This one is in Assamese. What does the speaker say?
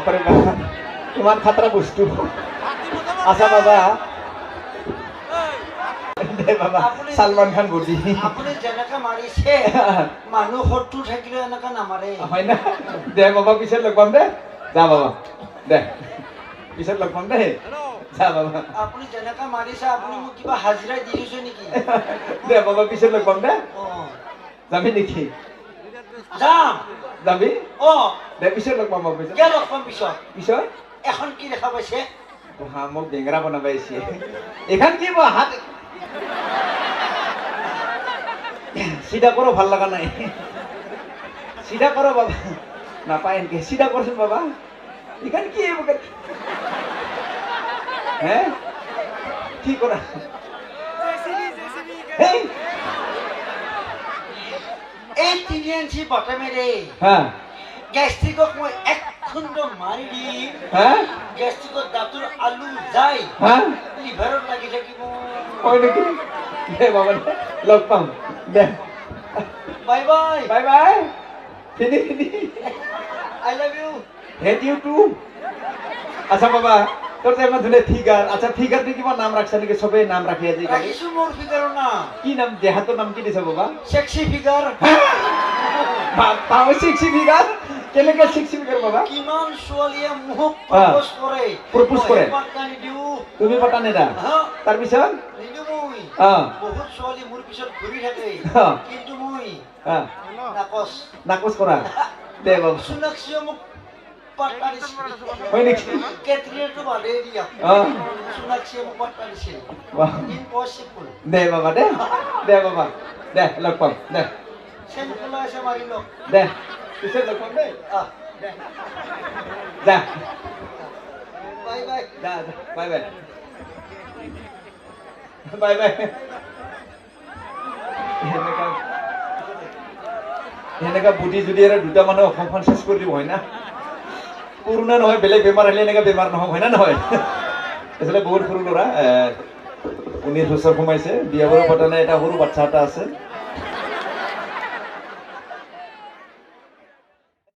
বাপৰে বাপ ইমান খাতৰা বস্তু আচ্ছা বাবা দে বাবা সালমান খান বডি আপুনি যেনেকৈ মাৰিছে মানুহ 70 থাকিলে এনেকৈ নামাৰে হয় না দে বাবা পিছত লগ পাম দে যা বাবা দে পিছত লগ পাম দে যা বাবা আপুনি যেনেকৈ মাৰিছে আপুনি মোক কিবা হাজিৰা দি দিছে নেকি দে বাবা পিছত লগ পাম দে যাবি নেকি যাম যাবি দে পিছত লগ পাম বাবা কিয় লগ পাম পিছত পিছত এখন কি দেখা পাইছে মোক বেঙেৰা বনাব আহিছে এখন কি হাত সিধা করো ভাল লাগা নাই সিধা করো বাবা না পায় এনকে সিধা করছেন বাবা এখানে কি হ্যাঁ কি করা এই 3 ইঞ্চি বটমেৰে হ্যাঁ গ্যাস্ট্ৰিকক মই এক খুন্দ মাৰি দিম হ্যাঁ গ্যাস্ট্ৰিকৰ দাঁতৰ আলু যায় হ্যাঁ লিভাৰত লাগি থাকিব হয় নাকি দে বাবা লগ পাম দে বাই বাই বাই বাই ফিনি I love you hate you too আচ্ছা বাবা তোর যে এমন ধুলে ফিগার আচ্ছা ফিগার দিয়ে কিবা নাম রাখছ নাকি সবে নাম রাখি আছে ৰাখিছো মোৰ ফিগাৰৰ নাম কি নাম দেহাতৰ নাম কি দিছে বাবা সেক্সি ফিগাৰ তাও সেক্সি ফিগাৰ কেনেকে সেক্সি ফিগাৰ বাবা কিমান ছোৱালীয়ে মোক প্ৰপ'জ কৰে পাত্তানি দিও তুমি পাতা নেদা তাৰ পিছত নিদু মই বহুত ছোৱালী মোৰ পিছত ঘূৰি থাকে কিন্তু মই নাকচ কৰা দে বাবা সোণাক্ষীয়ে মোক পাত্তা দিছিল হয় নেকি কেটৰিনাটো বাদে দিয়া সোণাক্ষীয়ে মোক পাত্তা দিছিল ইম্পচিবল দে বাবা দে বাবা দে লগ পাম দে চেম্পুল আছে মাৰি লওক দে পিছত লগ পাম দে দে যা বাই বাই যা বাই বাই বাই বাই এনেকা বুদ্ধি যদি আৰু দুটা মানুহ অসমখন চেষ্টা কৰি দিব হয় না পুৰণা নহয় বেলেগ বেমাৰ আহিলে এনেকা বেমাৰ নহওক হয় না নহয় আচলতে বহুত সৰু ল'ৰা 19 বছৰ সোমাইছে বিয়া বাৰু পতা নাই এটা সৰু বাচ্চা এটা আছে